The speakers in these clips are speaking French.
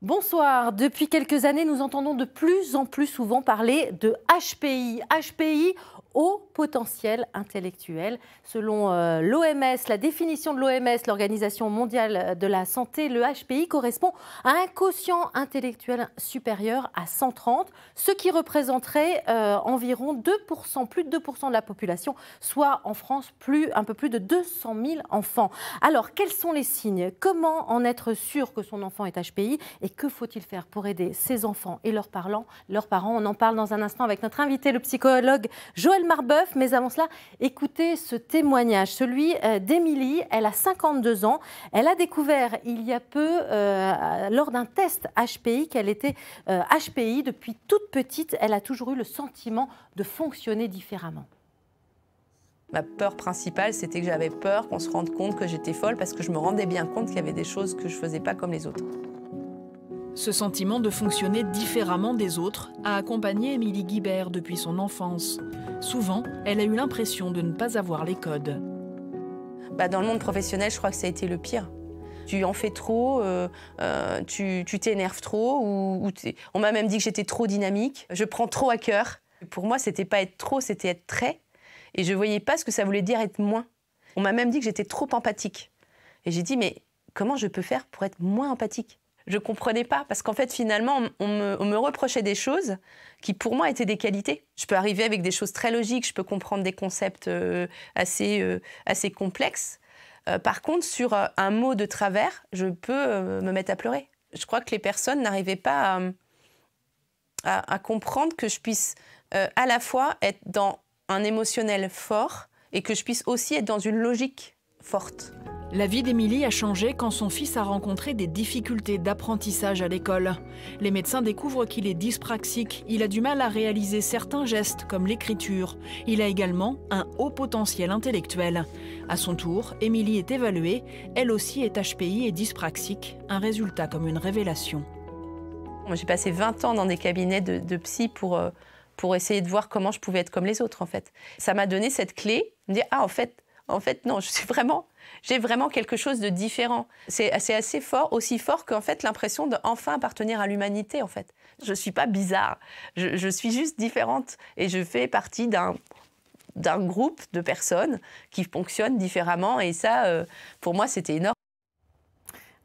Bonsoir. Depuis quelques années, nous entendons de plus en plus souvent parler de HPI. HPI, haut potentiel intellectuel. Selon l'OMS, la définition de l'OMS, l'Organisation mondiale de la santé, le HPI correspond à un quotient intellectuel supérieur à 130, ce qui représenterait environ 2%, plus de 2% de la population, soit en France un peu plus de 200 000 enfants. Alors, quels sont les signes? Comment en être sûr que son enfant est HPI? Et que faut-il faire pour aider ces enfants et leurs parents? On en parle dans un instant avec notre invité, le psychologue Joël Marbeuf. Mais avant cela, écoutez ce témoignage, celui d'Émilie. Elle a 52 ans. Elle a découvert il y a peu, lors d'un test HPI, qu'elle était HPI. Depuis toute petite, elle a toujours eu le sentiment de fonctionner différemment. Ma peur principale, c'était que j'avais peur qu'on se rende compte que j'étais folle parce que je me rendais bien compte qu'il y avait des choses que je ne faisais pas comme les autres. Ce sentiment de fonctionner différemment des autres a accompagné Émilie Guibert depuis son enfance. Souvent, elle a eu l'impression de ne pas avoir les codes. Dans le monde professionnel, je crois que ça a été le pire. Tu en fais trop, tu t'énerves trop, on m'a même dit que j'étais trop dynamique. Je prends trop à cœur. Pour moi, c'était pas être trop, c'était être très. Et je voyais pas ce que ça voulait dire être moins. On m'a même dit que j'étais trop empathique. Et j'ai dit, mais comment je peux faire pour être moins empathique ? Je ne comprenais pas, parce qu'en fait, finalement, on me reprochait des choses qui, pour moi, étaient des qualités. Je peux arriver avec des choses très logiques, je peux comprendre des concepts assez complexes. Par contre, sur un mot de travers, je peux me mettre à pleurer. Je crois que les personnes n'arrivaient pas à comprendre que je puisse à la fois être dans un émotionnel fort et que je puisse aussi être dans une logique forte. La vie d'Émilie a changé quand son fils a rencontré des difficultés d'apprentissage à l'école. Les médecins découvrent qu'il est dyspraxique. Il a du mal à réaliser certains gestes, comme l'écriture. Il a également un haut potentiel intellectuel. À son tour, Émilie est évaluée. Elle aussi est HPI et dyspraxique. Un résultat comme une révélation. Moi, j'ai passé 20 ans dans des cabinets de psy pour essayer de voir comment je pouvais être comme les autres, en fait. Ça m'a donné cette clé, de me dire, en fait, non, j'ai vraiment quelque chose de différent. C'est assez fort, aussi fort qu'en fait l'impression d'enfin appartenir à l'humanité, en fait. Je ne suis pas bizarre, je suis juste différente et je fais partie d'un groupe de personnes qui fonctionnent différemment et ça, pour moi, c'était énorme.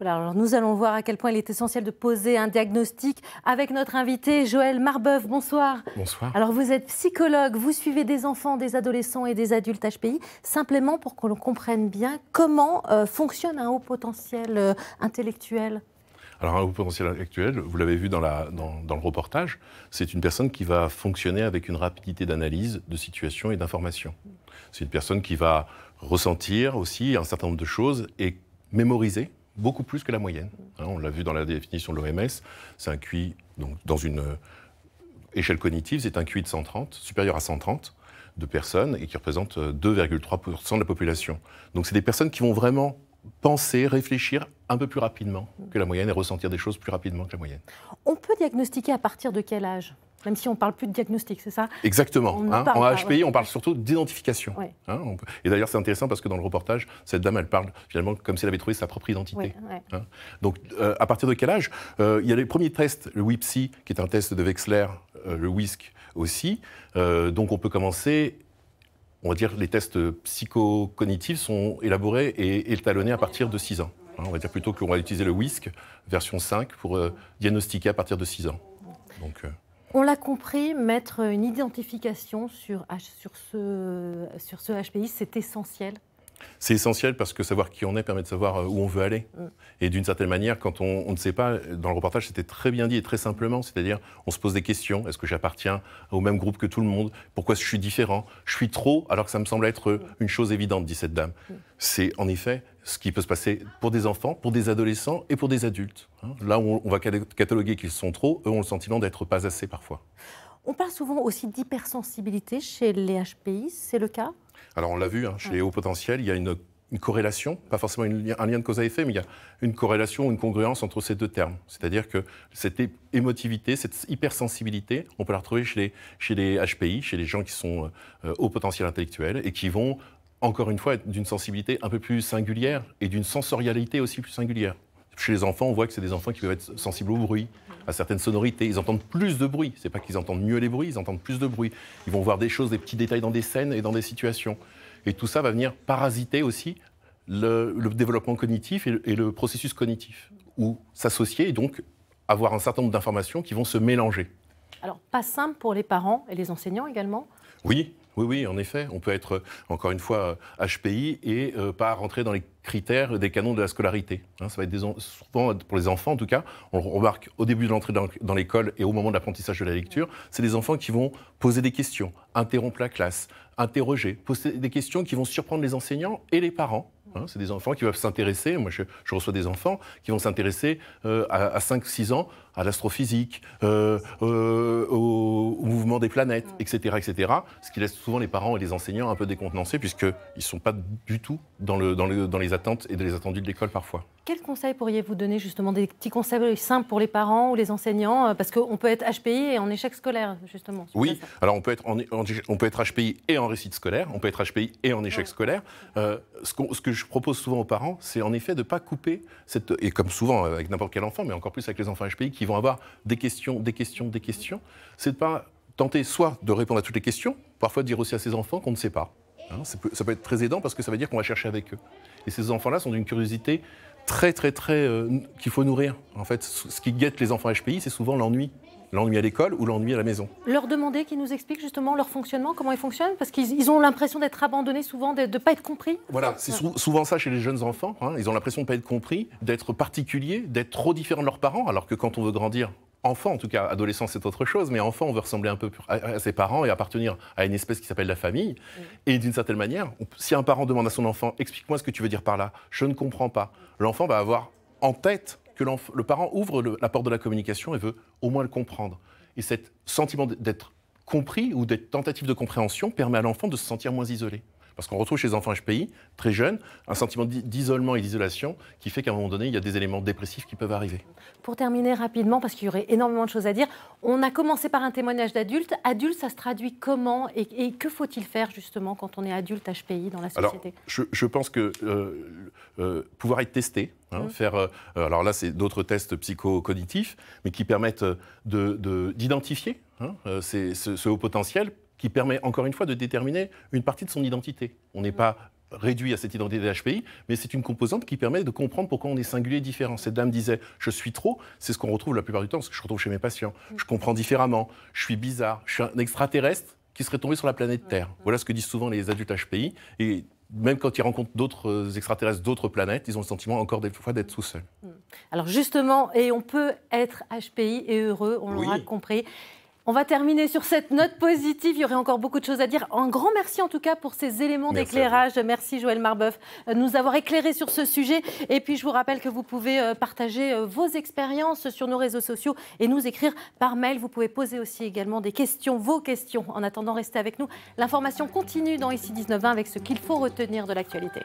Voilà, alors nous allons voir à quel point il est essentiel de poser un diagnostic avec notre invité Joël Marbeuf. Bonsoir. Bonsoir. Alors vous êtes psychologue, vous suivez des enfants, des adolescents et des adultes HPI, simplement pour que l'on comprenne bien comment fonctionne un haut potentiel intellectuel. Alors un haut potentiel intellectuel, vous l'avez vu dans le reportage, c'est une personne qui va fonctionner avec une rapidité d'analyse de situation et d'information. C'est une personne qui va ressentir aussi un certain nombre de choses et mémoriser beaucoup plus que la moyenne. On l'a vu dans la définition de l'OMS, c'est un QI, donc dans une échelle cognitive, c'est un QI de 130, supérieur à 130 de personnes et qui représente 2,3% de la population. Donc c'est des personnes qui vont vraiment penser, réfléchir un peu plus rapidement que la moyenne et ressentir des choses plus rapidement que la moyenne. On peut diagnostiquer à partir de quel âge ? Même si on ne parle plus de diagnostic, c'est ça? Exactement. En HPI, on parle surtout d'identification. Oui. Et d'ailleurs, c'est intéressant parce que dans le reportage, cette dame, elle parle finalement comme si elle avait trouvé sa propre identité. Oui. Donc, à partir de quel âge? Il y a les premiers tests, le WIPSI, qui est un test de Wechsler, le WISC aussi. Donc, on peut commencer... On va dire que les tests psychocognitifs sont élaborés et étalonnés à partir de 6 ans. On va dire plutôt qu'on va utiliser le WISC, version 5, pour diagnostiquer à partir de 6 ans. Donc, on l'a compris, mettre une identification sur ce HPI, c'est essentiel. C'est essentiel parce que savoir qui on est permet de savoir où on veut aller. Et d'une certaine manière, quand on ne sait pas, dans le reportage, c'était très bien dit et très simplement, c'est-à-dire on se pose des questions. Est-ce que j'appartiens au même groupe que tout le monde? Pourquoi je suis différent? Je suis trop, alors que ça me semble être une chose évidente, dit cette dame. C'est en effet ce qui peut se passer pour des enfants, pour des adolescents et pour des adultes. Là où on va cataloguer qu'ils sont trop, eux ont le sentiment d'être pas assez parfois. On parle souvent aussi d'hypersensibilité chez les HPI, c'est le cas? Alors on l'a vu, chez les hauts potentiels, il y a une corrélation, pas forcément un lien de cause à effet, mais il y a une corrélation, une congruence entre ces deux termes. C'est-à-dire que cette émotivité, cette hypersensibilité, on peut la retrouver chez les HPI, chez les gens qui sont hauts potentiel intellectuel et qui vont, encore une fois, être d'une sensibilité un peu plus singulière et d'une sensorialité aussi plus singulière. Chez les enfants, on voit que c'est des enfants qui peuvent être sensibles au bruit, à certaines sonorités. Ils entendent plus de bruit. C'est pas qu'ils entendent mieux les bruits, ils entendent plus de bruit. Ils vont voir des choses, des petits détails dans des scènes et dans des situations. Et tout ça va venir parasiter aussi le développement cognitif et le processus cognitif, ou s'associer et donc avoir un certain nombre d'informations qui vont se mélanger. Alors, pas simple pour les parents et les enseignants également? Oui, en effet. On peut être, encore une fois, HPI et pas rentrer dans les critères des canons de la scolarité. Ça va être souvent, pour les enfants en tout cas, on le remarque au début de l'entrée dans l'école et au moment de l'apprentissage de la lecture, c'est des enfants qui vont poser des questions, interrompre la classe, interroger, poser des questions qui vont surprendre les enseignants et les parents. C'est des enfants qui peuvent s'intéresser, moi je reçois des enfants qui vont s'intéresser à 5-6 ans à l'astrophysique, au mouvement des planètes, etc., etc. Ce qui laisse souvent les parents et les enseignants un peu décontenancés puisqu'ils ne sont pas du tout dans les attentes et les attendus de l'école parfois. Quels conseils pourriez-vous donner justement, des petits conseils simples pour les parents ou les enseignants? Parce qu'on peut être HPI et en échec scolaire, justement. Oui, alors on peut être HPI et en réussite scolaire, on peut être HPI et en échec scolaire. Ce que je propose souvent aux parents, c'est en effet de ne pas couper, et comme souvent avec n'importe quel enfant, mais encore plus avec les enfants HPI, qui vont avoir des questions, c'est de ne pas tenter soit de répondre à toutes les questions, parfois de dire aussi à ses enfants qu'on ne sait pas. Ça peut être très aidant parce que ça veut dire qu'on va chercher avec eux. Et ces enfants-là sont d'une curiosité très qu'il faut nourrir. En fait, ce qui guette les enfants HPI, c'est souvent l'ennui. L'ennui à l'école ou l'ennui à la maison. Leur demander qu'ils nous expliquent justement leur fonctionnement, comment ils fonctionnent, parce qu'ils ont l'impression d'être abandonnés souvent, de ne pas être compris. Voilà, c'est souvent ça chez les jeunes enfants. Ils ont l'impression de ne pas être compris, d'être particuliers, d'être trop différents de leurs parents, alors que quand on veut grandir, enfant en tout cas, adolescent c'est autre chose, mais enfant on veut ressembler un peu à ses parents et appartenir à une espèce qui s'appelle la famille. Et d'une certaine manière, si un parent demande à son enfant « explique-moi ce que tu veux dire par là, je ne comprends pas », l'enfant va avoir en tête que le parent ouvre la porte de la communication et veut au moins le comprendre. Et ce sentiment d'être compris ou d'être tentative de compréhension permet à l'enfant de se sentir moins isolé. Parce qu'on retrouve chez les enfants HPI, très jeunes, un sentiment d'isolement et d'isolation qui fait qu'à un moment donné, il y a des éléments dépressifs qui peuvent arriver. Pour terminer rapidement, parce qu'il y aurait énormément de choses à dire, on a commencé par un témoignage d'adulte. Adulte, ça se traduit comment et que faut-il faire justement quand on est adulte HPI dans la société? Alors, je pense que pouvoir être testé, alors là, c'est d'autres tests psychocognitifs, mais qui permettent d'identifier ce haut potentiel, qui permet encore une fois de déterminer une partie de son identité. On n'est pas réduit à cette identité HPI, mais c'est une composante qui permet de comprendre pourquoi on est singulier et différent. Cette dame disait « je suis trop », c'est ce qu'on retrouve la plupart du temps, ce que je retrouve chez mes patients. Je comprends différemment, je suis bizarre, je suis un extraterrestre qui serait tombé sur la planète Terre. Voilà ce que disent souvent les adultes HPI. Et même quand ils rencontrent d'autres extraterrestres, d'autres planètes, ils ont le sentiment encore des fois d'être tout seuls. Alors justement, et on peut être HPI et heureux, on l'aura compris. On va terminer sur cette note positive. Il y aurait encore beaucoup de choses à dire. Un grand merci en tout cas pour ces éléments d'éclairage. Merci Joël Marbeuf de nous avoir éclairé sur ce sujet. Et puis je vous rappelle que vous pouvez partager vos expériences sur nos réseaux sociaux et nous écrire par mail. Vous pouvez poser aussi également des questions, vos questions. En attendant, restez avec nous. L'information continue dans Ici 19h avec ce qu'il faut retenir de l'actualité.